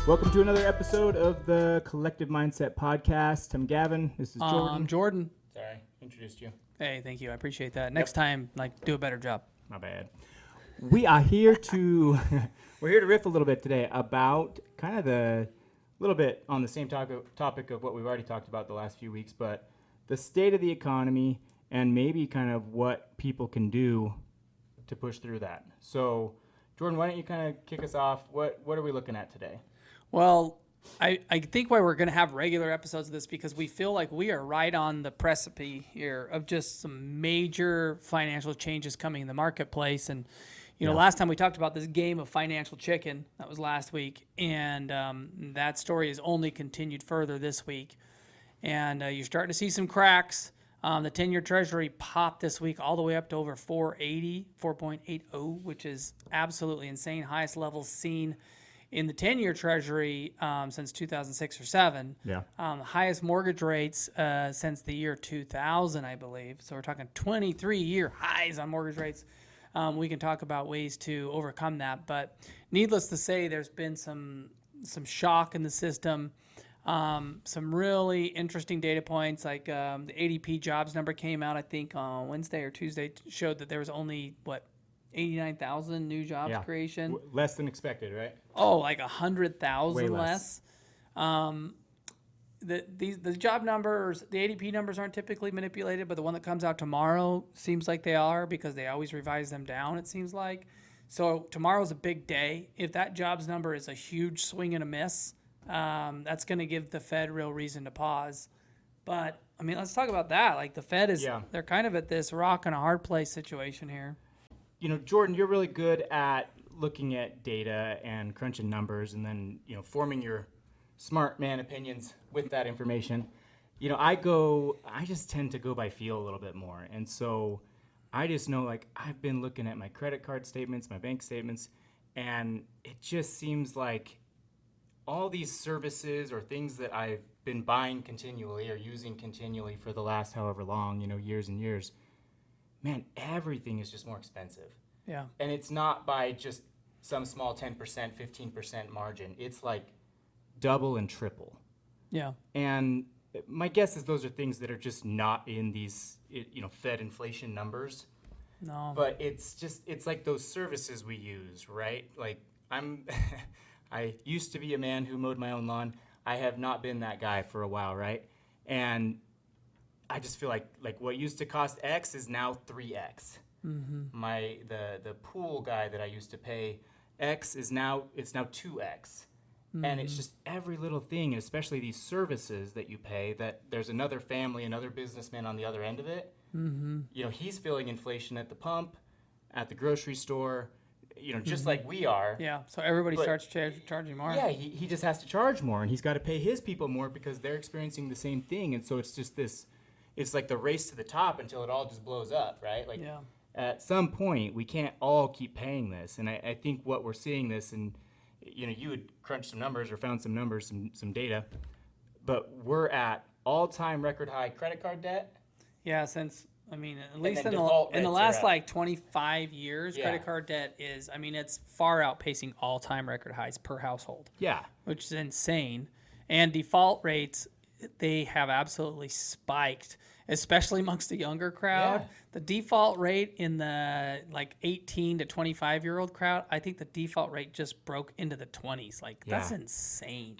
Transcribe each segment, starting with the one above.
Welcome to another episode of the Collective Mindset Podcast. I'm Gavin. This is Jordan. I'm Jordan. Sorry, introduced you. Hey, thank you. I appreciate that. Next time, do a better job. My bad. We are here to we're here to riff a little bit today about kind of the little bit on the same topic of what we've already talked about the last few weeks, but the state of the economy and maybe kind of what people can do to push through that. So, Jordan, why don't you kind of kick us off? What are we looking at today? Well, I think why we're going to have regular episodes of this because we feel like we are right on the precipice here of just some major financial changes coming in the marketplace. And, last time we talked about this game of financial chicken. That was last week. And that story has only continued further this week. And you're starting to see some cracks. The 10-year Treasury popped this week all the way up to over 4.80, which is absolutely insane. Highest levels seen in the 10-year Treasury since 2006 or 7. Yeah. Highest mortgage rates since the year 2000, I believe. So we're talking 23-year highs on mortgage rates. We can talk about ways to overcome that. But needless to say, there's been some shock in the system. Some really interesting data points, like the ADP jobs number came out, I think, on Wednesday or Tuesday, showed that there was only, 89,000 new jobs creation. Less than expected, right? Oh, like 100,000 less. The job numbers, the ADP numbers aren't typically manipulated, but the one that comes out tomorrow seems like they are because they always revise them down, it seems like. So tomorrow's a big day. If that jobs number is a huge swing and a miss, that's going to give the Fed real reason to pause. But, let's talk about that. Like, the Fed is, they're kind of at this rock and a hard place situation here. Jordan, you're really good at looking at data and crunching numbers and then, forming your smart man opinions with that information. I just tend to go by feel a little bit more. And so I just know, I've been looking at my credit card statements, my bank statements, and it just seems like all these services or things that I've been buying continually or using continually for the last however long, years and years, man, everything is just more expensive. Yeah. And it's not by just some small 10%, 15% margin. It's like double and triple. Yeah. And my guess is those are things that are just not in these, Fed inflation numbers. No. But it's like those services we use, right? Like I used to be a man who mowed my own lawn. I have not been that guy for a while, right? And I just feel like what used to cost X is now 3X. Mm-hmm. The pool guy that I used to pay X it's now 2X. Mm-hmm. And it's just every little thing, and especially these services that you pay, that there's another family, another businessman on the other end of it. Mm-hmm. He's feeling inflation at the pump, at the grocery store, just like we are. Yeah, so everybody starts charging more. Yeah, he just has to charge more, and he's got to pay his people more because they're experiencing the same thing. And so it's just this, it's like the race to the top until it all just blows up, right? At some point, we can't all keep paying this. And I think what we're seeing this, and you had crunched some numbers or found some numbers, some data, but we're at all-time record high credit card debt. Yeah, since at least in the last 25 years, credit card debt is, it's far outpacing all-time record highs per household. Yeah. Which is insane. And default rates, they have absolutely spiked, especially amongst the younger crowd. Yeah. The default rate in the 18 to 25-year-old crowd, I think the default rate just broke into the 20s. That's insane.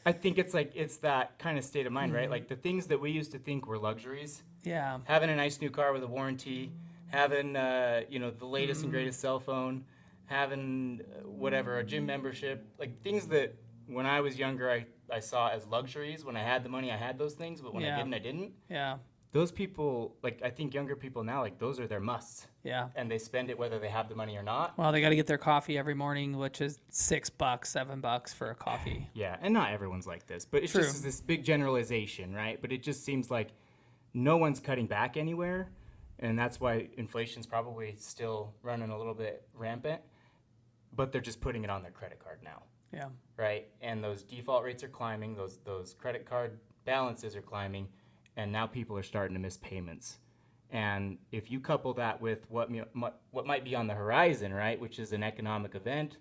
I think it's that kind of state of mind, right? Like the things that we used to think were luxuries. Yeah. Having a nice new car with a warranty, having the latest and greatest cell phone, having a gym membership, like things that when I was younger I saw as luxuries. When I had the money, I had those things, but when I didn't. Yeah. Those people, I think younger people now, those are their musts. Yeah. And they spend it whether they have the money or not. Well, they got to get their coffee every morning, which is $6, $7 for a coffee. Yeah, and not everyone's like this, but it's True. Just this big generalization, right? But it just seems like no one's cutting back anywhere, and that's why inflation's probably still running a little bit rampant, but they're just putting it on their credit card now. Yeah. Right? And those default rates are climbing, those credit card balances are climbing, and now people are starting to miss payments. And if you couple that with what might be on the horizon, right, which is an economic event,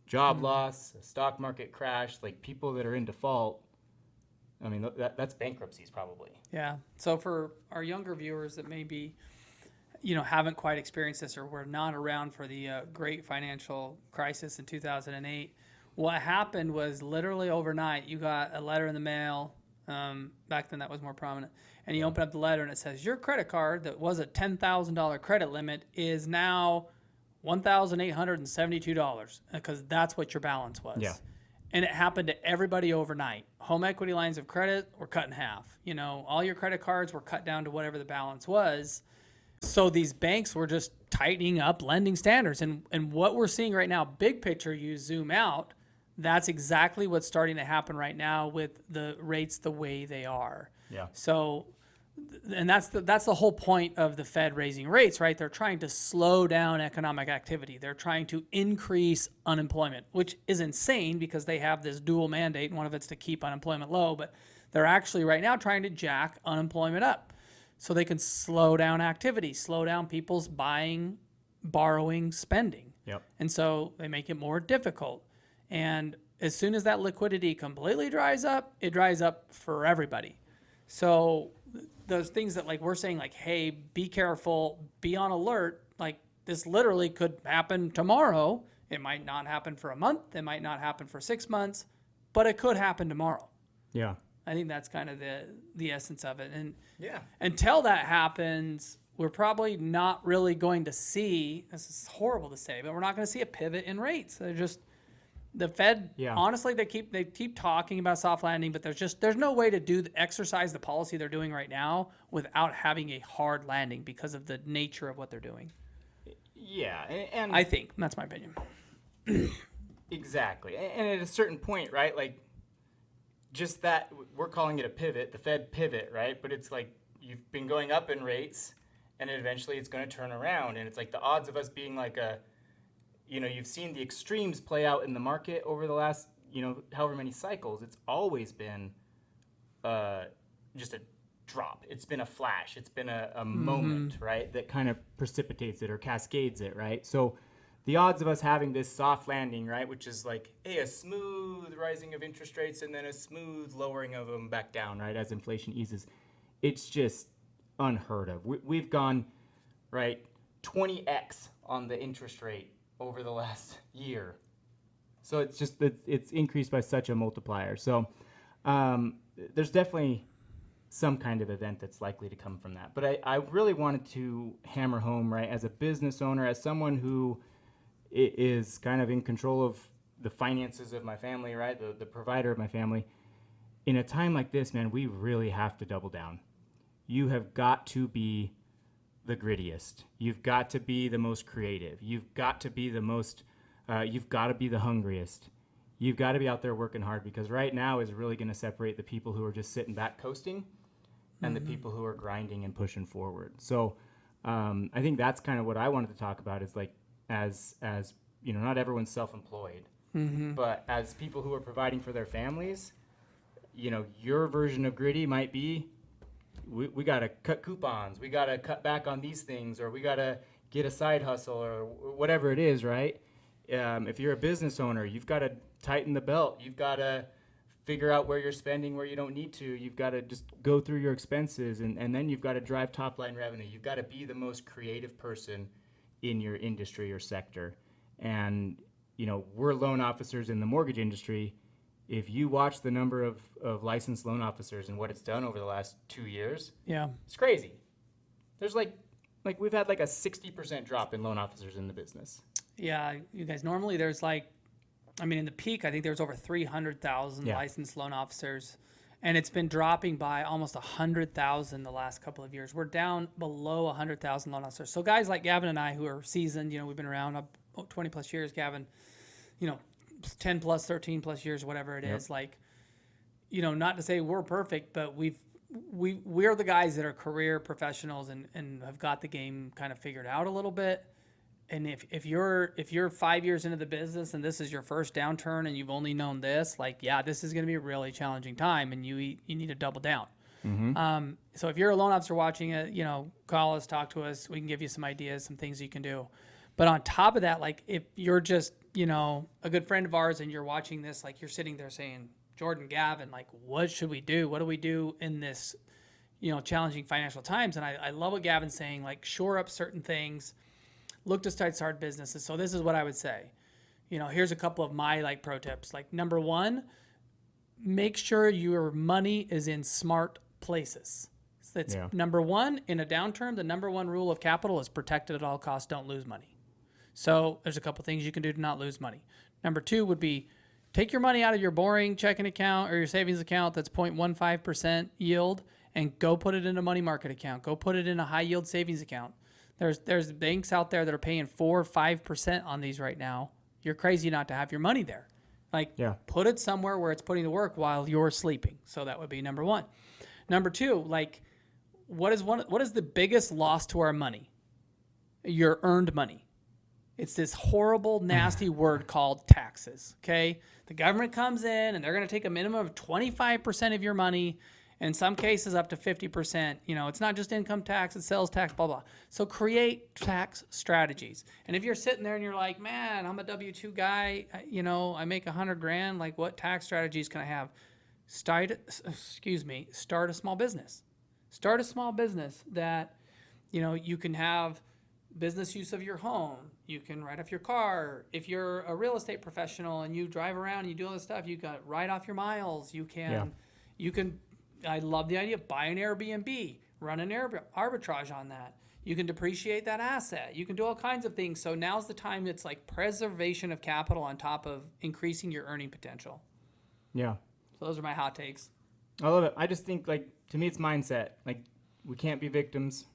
job loss, a stock market crash, like people that are in default, I mean, that's bankruptcies probably. Yeah. So for our younger viewers that maybe, haven't quite experienced this or were not around for the great financial crisis in 2008, what happened was literally overnight, you got a letter in the mail. Back then that was more prominent. And you open up the letter and it says, your credit card that was a $10,000 credit limit is now $1,872 because that's what your balance was. Yeah. And it happened to everybody overnight. Home equity lines of credit were cut in half. All your credit cards were cut down to whatever the balance was. So these banks were just tightening up lending standards. And what we're seeing right now, big picture, you zoom out, that's exactly what's starting to happen right now with the rates the way they are. Yeah. So, and that's the whole point of the Fed raising rates, right? They're trying to slow down economic activity. They're trying to increase unemployment, which is insane because they have this dual mandate, and one of it's to keep unemployment low, but they're actually right now trying to jack unemployment up so they can slow down activity, slow down people's buying, borrowing, spending. Yep. And so they make it more difficult. And as soon as that liquidity completely dries up, it dries up for everybody. So those things that like we're saying like, hey, be careful, be on alert, like this literally could happen tomorrow. It might not happen for a month. It might not happen for 6 months, but it could happen tomorrow. Yeah. I think that's kind of the essence of it. And Yeah. until that happens, we're probably not really going to see, this is horrible to say, but we're not going to see a pivot in rates. They're just, the Fed, honestly, they keep talking about soft landing, but there's no way to exercise the policy they're doing right now without having a hard landing because of the nature of what they're doing. Yeah, and I think that's my opinion. Exactly, and at a certain point, right? Like, just that we're calling it a pivot, the Fed pivot, right? But it's like you've been going up in rates, and eventually it's going to turn around, and it's like the odds of us being like you've seen the extremes play out in the market over the last, however many cycles. It's always been just a drop. It's been a flash. It's been a moment, right, that kind of precipitates it or cascades it, right? So the odds of us having this soft landing, right, which is like, hey, a smooth rising of interest rates and then a smooth lowering of them back down, right, as inflation eases, it's just unheard of. We've gone, right, 20x on the interest rate over the last year. So it's just that it's increased by such a multiplier. So there's definitely some kind of event that's likely to come from that. But I really wanted to hammer home, right, as a business owner, as someone who is kind of in control of the finances of my family, right, the provider of my family, in a time like this, man, we really have to double down. You have got to be the grittiest. You've got to be the most creative. You've got to be the most, you've got to be the hungriest. You've got to be out there working hard, because right now is really going to separate the people who are just sitting back coasting and the people who are grinding and pushing forward. So I think that's kind of what I wanted to talk about, is like, as not everyone's self-employed, but as people who are providing for their families, your version of gritty might be, we got to cut coupons, we got to cut back on these things, or we got to get a side hustle, or whatever it is, right? If you're a business owner, you've got to tighten the belt. You've got to figure out where you're spending, where you don't need to. You've got to just go through your expenses, and then you've got to drive top-line revenue. You've got to be the most creative person in your industry or sector. And, we're loan officers in the mortgage industry. If you watch the number of licensed loan officers and what it's done over the last 2 years, it's crazy. There's like we've had like a 60% drop in loan officers in the business. Yeah, you guys, normally there's in the peak, I think there's over 300,000 licensed loan officers, and it's been dropping by almost 100,000 the last couple of years. We're down below 100,000 loan officers. So guys like Gavin and I, who are seasoned, we've been around 20 plus years, Gavin, 10 plus, 13 plus years, whatever it is, not to say we're perfect, but we're the guys that are career professionals and have got the game kind of figured out a little bit. And if you're 5 years into the business and this is your first downturn and you've only known this, this is going to be a really challenging time, and you need to double down. So if you're a loan officer watching it, call us, talk to us. We can give you some ideas, some things you can do. But on top of that, like if you're just, a good friend of ours and you're watching this, like you're sitting there saying, Jordan, Gavin, like what should we do? What do we do in this, challenging financial times? And I love what Gavin's saying, like shore up certain things, look to start businesses. So this is what I would say. Here's a couple of my like pro tips. Like number one, make sure your money is in smart places. That's number one. In a downturn, the number one rule of capital is protected at all costs, don't lose money. So there's a couple things you can do to not lose money. Number two would be take your money out of your boring checking account or your savings account that's 0.15% yield and go put it in a money market account. Go put it in a high yield savings account. There's banks out there that are paying 4 or 5% on these right now. You're crazy not to have your money there. Put it somewhere where it's putting to work while you're sleeping. So that would be number one. Number two, like what is the biggest loss to our money? Your earned money. It's this horrible, nasty word called taxes. Okay. The government comes in and they're going to take a minimum of 25% of your money. In some cases, up to 50%. It's not just income tax, it's sales tax, blah, blah. So create tax strategies. And if you're sitting there and you're like, man, I'm a W-2 guy, I make $100,000. Like, what tax strategies can I have? Start a small business. Start a small business that, you can have business use of your home. You can write off your car. If you're a real estate professional and you drive around and you do all this stuff, you can write off your miles. You can, I love the idea of buy an Airbnb, run an arbitrage on that. You can depreciate that asset. You can do all kinds of things. So now's the time. It's like preservation of capital on top of increasing your earning potential. Yeah. So those are my hot takes. I love it. I just think, like, to me, it's mindset. Like, we can't be victims.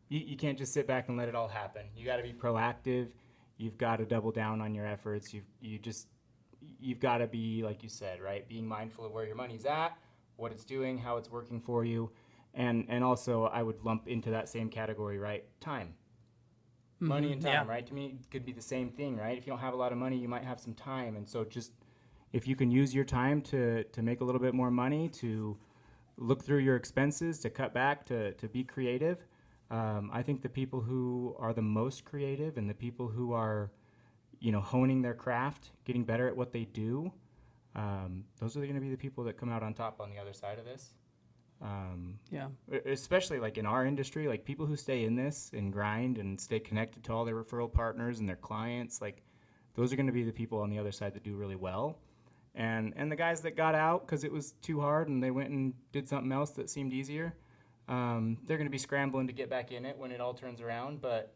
You can't just sit back and let it all happen. You got to be proactive. You've got to double down on your efforts. You've got to be, like you said, right, being mindful of where your money's at, what it's doing, how it's working for you. And also I would lump into that same category, right? Time. Money and time, right? To me, it could be the same thing, right? If you don't have a lot of money, you might have some time. And so just if you can use your time to make a little bit more money, to look through your expenses, to cut back, to be creative, I think the people who are the most creative and the people who are, honing their craft, getting better at what they do, those are going to be the people that come out on top on the other side of this. Especially like in our industry, like people who stay in this and grind and stay connected to all their referral partners and their clients, like those are going to be the people on the other side that do really well. And the guys that got out because it was too hard and they went and did something else that seemed easier, they're going to be scrambling to get back in it when it all turns around, but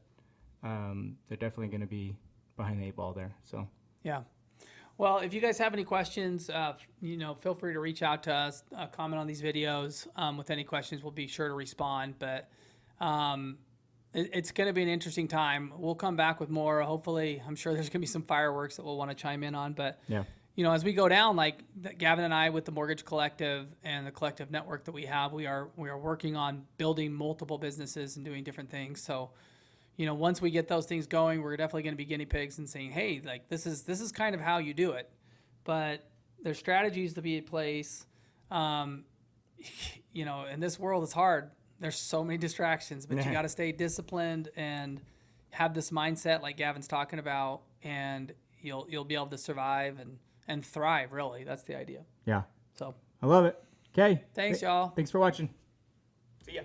they're definitely going to be behind the eight ball there. So yeah. Well, if you guys have any questions, feel free to reach out to us, comment on these videos. With any questions, we'll be sure to respond. But it's going to be an interesting time. We'll come back with more. Hopefully, I'm sure there's going to be some fireworks that we'll want to chime in on. But as we go down, like Gavin and I with the Mortgage Collective and the collective network that we have, we are working on building multiple businesses and doing different things. So, once we get those things going, we're definitely going to be guinea pigs and saying, hey, like this is kind of how you do it. But there's strategies to be in place. In this world, it's hard. There's so many distractions, but you got to stay disciplined and have this mindset like Gavin's talking about, and you'll be able to survive and thrive, really. That's the idea. Yeah. So I love it. Okay. Thanks, y'all. Thanks for watching. See ya.